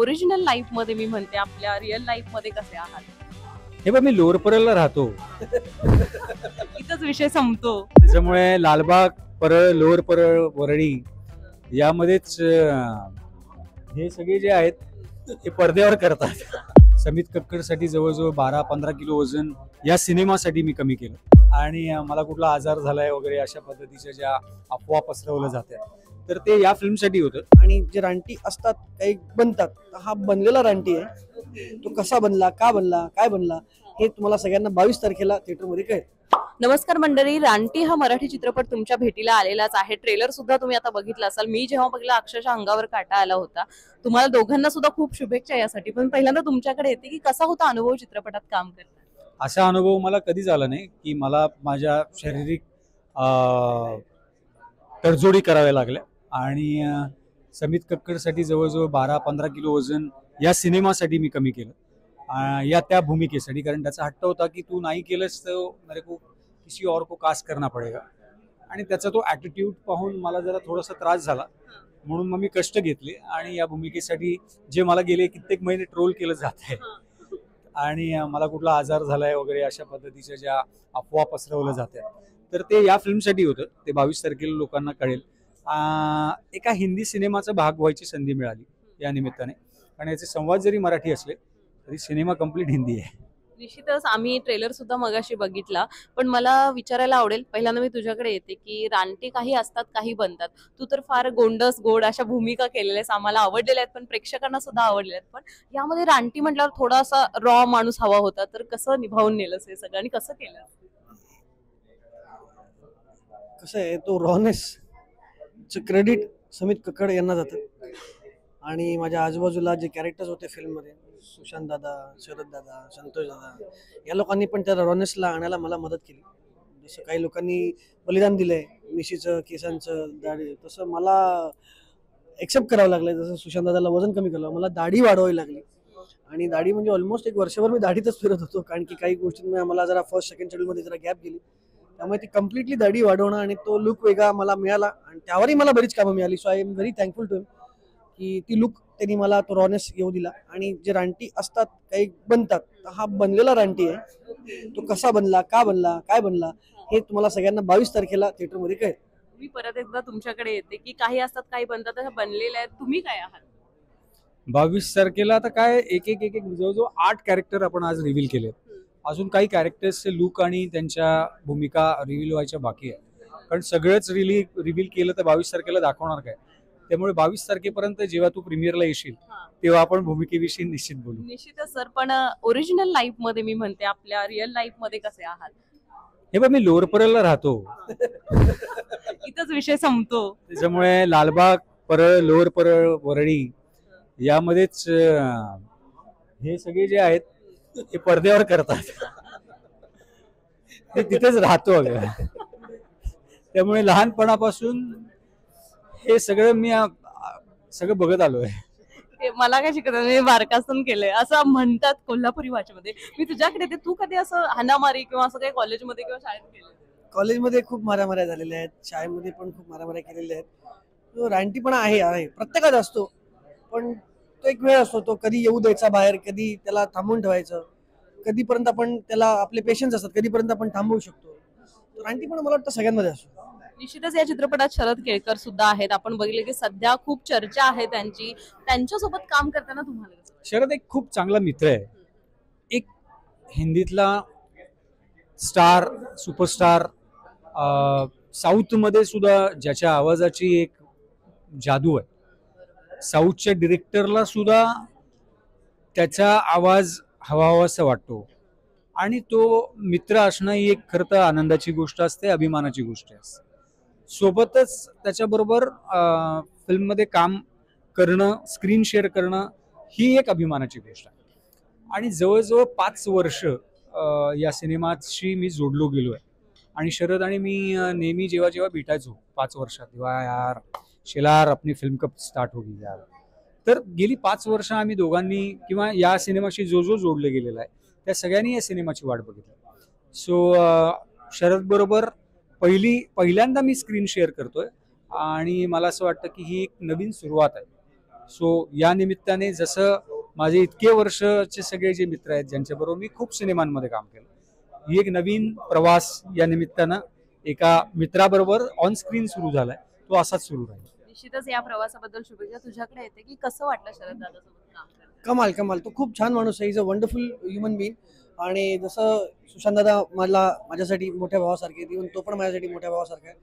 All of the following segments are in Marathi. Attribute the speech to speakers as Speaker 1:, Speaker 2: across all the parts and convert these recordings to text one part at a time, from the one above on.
Speaker 1: ओरिजिनल लाईफ मध्ये मी म्हणते आपल्या रिअल लाईफ मध्ये कसे आहात?
Speaker 2: हे बघ, मी लोअर परळला राहतो.
Speaker 1: इथंच विषय संपतो.
Speaker 2: त्याच्यामुळे लालबाग, परळ, लोअर परळ, वरळी यामध्येच हे सगळे जे आहेत हे पडद्यावर करतात. समित कक्कडसाठी जवळजवळ 12-15 किलो वजन या सिनेमासाठी मी कमी केलं. आणि मला कुठला आजार झालाय वगैरे अशा पद्धतीच्या ज्या अफवा पसरवल्या जात्या, तर ते या फिल्मसाठी होतं.
Speaker 3: आणि जे रानटी असतात काही बनतात, हा बनलेला रानटी आहे. तो कसा बनला, का बनला, काय बनला, हे तुम्हाला सगळ्यांना 22 तारखेला थिएटरमध्ये कळेल.
Speaker 1: नमस्कार मंडळी, रानटी हा मराठी चित्रपट तुमच्या भेटीला आलेलाच आहे. ट्रेलर सुद्धा तुम्ही आता बघितला असाल. मी जेव्हा बघितला अक्षरशः अंगावर काटा आला होता. तुम्हाला दोघांना सुद्धा खूप शुभेच्छा यासाठी. पण पहिल्यांदा तुमच्याकडे येते की कसा होता अनुभव चित्रपटात काम करताना?
Speaker 2: असा अनुभव मला कधीच आला नाही की मला माझ्या शारीरिक तडजोडी कराव्या लागल्या. आणि समित कक्कडसाठी जवळजवळ 12-15 किलो वजन या सिनेमासाठी मी कमी केलं, या त्या भूमिकेसाठी. कारण त्याचा हट्ट होता की तू नाही केलंस तर मेरे को किसी और को कास्ट करना पडेगा. आणि त्याचा तो ॲटिट्यूड पाहून मला जरा थोडासा त्रास झाला. म्हणून मग मी कष्ट घेतले आणि या भूमिकेसाठी जे मला गेले कित्येक महिने ट्रोल केलं जात आहे आणि मला कुठला आजार झालाय वगैरे अशा पद्धतीच्या ज्या अफवा पसरवल्या जात्या, तर ते या फिल्मसाठी होतं. ते 22 तारखेला लोकांना कळेल. एका हिंदी सिनेमाचा भाग व्हायची संधी मिळाली या निमित्ताने. आणि याचे संवाद जरी मराठी असले तरी सिनेमा कम्प्लीट हिंदी आहे.
Speaker 1: निश्चितच आम्ही ट्रेलर सुद्धा मगाशी बघितला. पण मला विचारायला आवडेल, पहिल्यांदा मी तुझ्याकडे येते की रानटी काही असतात काही बनतात. तू तर फार गोंडस गोड अशा भूमिका केलेल्या आहेत, आम्हाला आवडलेल्या आहेत, पण प्रेक्षकांना सुद्धा आवडलेल्या आहेत. पण यामध्ये रानटी म्हटल्यावर थोडासा रॉ माणूस हवा होता, तर कसं निभावून नेलंस हे सगळं आणि कसं केलं?
Speaker 3: कसं आहे, तो रॉनेस क्रेडिट समित कक्कड यांना जातं. आणि माझ्या आजूबाजूला जे कॅरेक्टर्स होते फिल्ममध्ये, सुशांत दादा, शरद दादा, संतोष दादा, या लोकांनी पण त्या रॉनेसला आणायला मला मदत केली. जसं काही लोकांनी बलिदान दिलंय मिशीचं, केसांचं, दाढी, तसं मला एक्सेप्ट करावं लागलं. जसं सुशांत दादाला वजन कमी केलं, मला दाढी वाढवावी लागली. आणि दाढी म्हणजे ऑलमोस्ट एक वर्षभर मी दाढीतच फिरत होतो. कारण की काही गोष्टींमुळे मला जरा फर्स्ट सेकंड शेड्यूलमध्ये जरा गॅप गेली. त्यामुळे ती कम्प्लिटली दाढी वाढवणं आणि तो लुक वेगळा मला मिळाला. आणि त्यावरही मला बरीच कामं मिळाली. So I am very thankful to him की ती लुक त्यांनी मला तो रॉनेस येऊ दिला. आणि जे रानटी असतात काही बनतात, हा बनलेला रानटी आहे. तो कसा बनला, का बनला, काय बनला, हे तुम्हाला सगळ्यांना 22 तारखेला थिएटरमध्ये कळेल.
Speaker 1: मी परत एकदा तुमच्याकडे येते की काही असतात काही बनतात, अशा बनलेल्या आहेत. तुम्ही काय आहात?
Speaker 2: 22 तारखेला आता काय एक एक एक एक जवळजवळ 8 कॅरेक्टर आपण आज रिव्हील केले. अजून काही कॅरेक्टर्सचे लुक आणि त्यांच्या भूमिका रिव्हील व्हायच्या बाकी आहे. कारण सगळंच रिव्हील केलं तर 22 तारखेला दाखवणार काय. त्यामुळे 22 तारखेपर्यंत जेव्हा तू प्रीमियरला येशील तेव्हा आपण भूमिकेविषयी निश्चित बोलू.
Speaker 1: निश्चितच सर. पण ओरिजिनल लाईफ मध्ये मी म्हणते आपल्या रिअल लाईफ मध्ये कसे आहात?
Speaker 2: हे बघ, मी लोअर परळला राहतो.
Speaker 1: इथंच विषय संपतो.
Speaker 2: त्याच्यामुळे लालबाग, परळ, लोअर परळ, वरळी यामध्येच हे सगळे जे आहेत हे पडद्यावर करतात. ते तिथेच राहतो अगं. त्यामुळे लहानपणापासून हे सगळं मी सगळं बघत आलोय.
Speaker 1: मला काय शिकत मी बारकासून केलंय असं म्हणतात कोल्हापुरी भाषेमध्ये. मी तुझ्याकडे येते, तू कधी असं हाणामारी किंवा असं काही कॉलेजमध्ये किंवा शाळेत केलं?
Speaker 3: कॉलेजमध्ये खूप मारामाऱ्या झालेल्या आहेत, शाळेमध्ये पण खूप मारामाऱ्या केलेल्या आहेत. तो रानटीपणा आहे प्रत्येकात असतो. पण तो एक वेळ असतो, तो कधी येऊ द्यायचा बाहेर, कधी त्याला थांबवून ठेवायचं, कधीपर्यंत आपण त्याला, आपले पेशन्स असतात, कधीपर्यंत आपण थांबवू शकतो. रानटीपणा मला वाटतं सगळ्यांमध्ये असतो.
Speaker 1: निश्चितच या चित्रपटात शरद केळकर सुद्धा आहेत. आपण बघितले की सध्या खूप चर्चा आहे त्यांची. त्यांच्यासोबत काम करताना तुम्हाला कसं वाटतं?
Speaker 2: शरद एक खूप चांगला मित्र आहे. एक हिंदीतला स्टार, सुपरस्टार, साऊथमध्ये सुद्धा ज्याच्या आवाजाची एक जादू आहे. साऊथच्या डिरेक्टरला सुद्धा त्याचा आवाज हवाहवासा वाटतो. आणि तो मित्र असणं ही एक खरं तर आनंदाची गोष्ट असते, अभिमानाची गोष्ट असते. सोबतच त्याच्याबरोबर फिल्ममध्ये काम करणं, स्क्रीन शेअर करणं ही एक अभिमानाची गोष्ट आहे. आणि जवळजवळ 5 वर्ष या सिनेमाशी मी जोडलो गेलो आहे. आणि शरद आणि मी नेहमी जेव्हा जेव्हा भेटायचो 5 वर्षात, तेव्हा यार शेलार अपनी फिल्म कब स्टार्ट होगी यार. तर गेली 5 वर्ष आम्ही दोघांनी किंवा या सिनेमाशी जो जो जोडले गेलेला आहे त्या सगळ्यांनी या सिनेमाची वाट बघितली. सो शरद बरोबर पहिल्यांदा मी स्क्रीन शेअर करतोय आणि मला असं वाटतं की ही एक नवीन सुरुवात आहे. सो या निमित्ताने जसं माझे इतके वर्षचे सगळे जे मित्र आहेत ज्यांच्याबरोबर मी खूप सिनेमांमध्ये काम केलं, ही एक नवीन प्रवास या निमित्तानं एका मित्राबरोबर ऑन स्क्रीन सुरू झालाय, तो असाच सुरू राहील.
Speaker 1: निश्चितच या प्रवासाबद्दल शुभेच्छा. तुझ्याकडे येते की कसं वाटलं शरद दादासोबत काम करायला?
Speaker 3: कमाल कमाल, तो खूप छान माणूस आहे. Is a wonderful human being. आणि जसं सुशांत दादा माझ्यासाठी मोठ्या भावासारखे आहेत, इव्हन तो पण माझ्यासाठी मोठ्या भावासारखा आहे.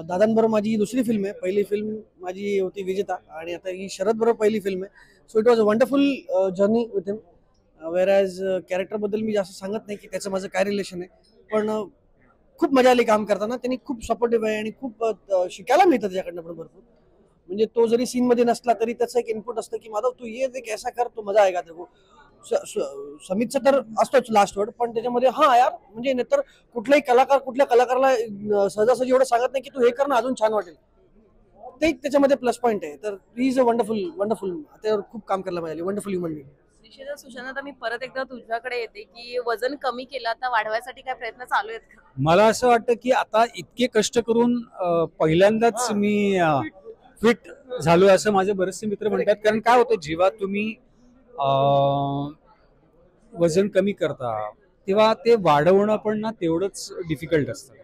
Speaker 3: दादांबरोबर माझी ही दुसरी फिल्म आहे. पहिली फिल्म माझी होती विजेता, आणि आता ही शरद बरोबर पहिली फिल्म आहे. So it was a wonderful journey with him. Whereas कॅरेक्टरबद्दल मी जास्त सांगत नाही की त्याचं माझं काय रिलेशन आहे, पण खूप मजा आली काम करताना. त्यांनी खूप सपोर्टिव्ह आहे आणि खूप शिकायला मिळतं त्याच्याकडनं पण भरपूर. म्हणजे तो जरी सीन मध्ये नसला तरी त्याचं एक इनपुट असतं की माधव तू ये देख ऐसा कर तो मजा आहे का तेको. समितचं तर असतोच लास्ट वर्ड, पण त्याच्यामध्ये हा यार म्हणजे नंतर कुठल्याही कलाकार कुठल्या कलाकाराला सहजासहजी एवढं सांगत नाही की तू हे कर ना अजून छान वाटेल. ते एक त्याच्यामध्ये प्लस पॉईंट आहे. तर ही इज अ वंडरफुल त्यावर खूप काम करायला मिळाली. Wonderful human being.
Speaker 1: निश्चितच सुशांत, आता मी परत एकदा तुझ्याकडे येते की वजन कमी केलं आता वाढवायसाठी काय प्रयत्न चालू आहेत का?
Speaker 2: मला असं वाटतं की आता इतके कष्ट करून पहिल्यांदाच मी फिट झालोय असं माझे बरेचसे मित्र म्हणतात. कारण काय होतं, जेव्हा तुम्ही वजन कमी करता तेव्हा ते वाढवणं पण ना तेवढंच डिफिकल्ट असतं,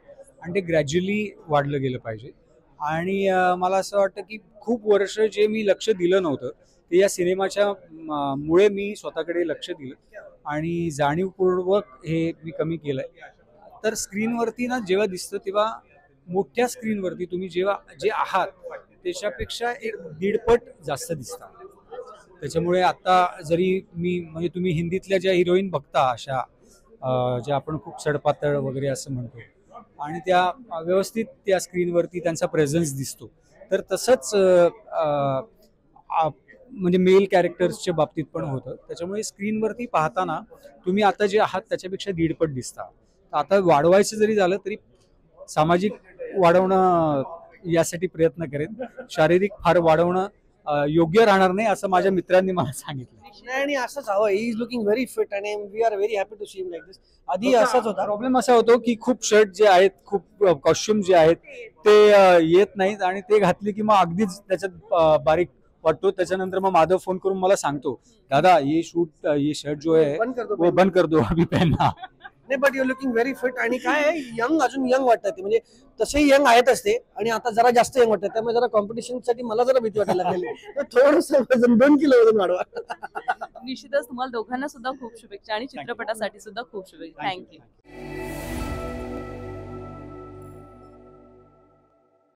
Speaker 2: आणि ते ग्रॅज्युअली वाढलं गेलं पाहिजे. आणि मला असं वाटतं की खूप वर्ष जे मी लक्ष दिलं नव्हतं ते या सिनेमाच्या मुळे मी स्वतःकडे लक्ष दिलं आणि जाणीवपूर्वक हे मी कमी केलंय. तर स्क्रीनवरती ना जेव्हा दिसतं तेव्हा मोठ्या स्क्रीनवरती तुम्ही जेव्हा जे आहात त्याच्यापेक्षा एक दीडपट जास्त दिसतात. त्याच्यामुळे आता जरी मी म्हणजे तुम्ही हिंदीतल्या ज्या हिरोईन बघता अशा ज्या आपण खूप सडपातळ वगैरे असं म्हणतो, आणि त्या व्यवस्थित त्या स्क्रीनवरती त्यांचा प्रेझेन्स दिसतो, तर तसंच म्हणजे मेल कॅरेक्टर्सच्या बाबतीत पण होतं. त्याच्यामुळे स्क्रीनवरती पाहताना तुम्ही आता जे आहात त्याच्यापेक्षा दीडपट दिसता. आता वाढवायचं जरी झालं तरी सामाजिक वाढवणं यासाठी प्रयत्न करेन. शारीरिक फार वाढवणं योग्य राहणार नाही असं माझ्या मित्रांनी मला सांगितलं.
Speaker 3: आणि असंच हवं. He is looking very fit आणि we are very happy to see him like this. आधी असाच होता.
Speaker 2: प्रॉब्लेम असा होतो की खूप शर्ट जे आहेत, खूप कॉस्ट्युम जे आहेत ते येत नाहीत, आणि ते घातले की मग अगदीच त्याच्यात बारीक वाटतो. त्याच्यानंतर मग माधव फोन करून मला सांगतो, दादा ये शूट ये शर्ट जो है वो बंद कर दो अभी पहनना.
Speaker 3: नाही, but you looking very fit. आणि काय आहे, यंग अजून यंग वाटतात ते, म्हणजे तसेही यंग आहेतच ते, आणि आता जरा जास्त यंग वाटतात. त्यामुळे जरा कॉम्पिटिशन साठी मला जरा भीती वाटायला लागली. थोडंसं वजन 2 किलो वजन वाढवा.
Speaker 1: निश्चितच तुम्हाला दोघांना सुद्धा खूप शुभेच्छा आणि चित्रपटासाठी सुद्धा खूप शुभेच्छा. थँक्यू.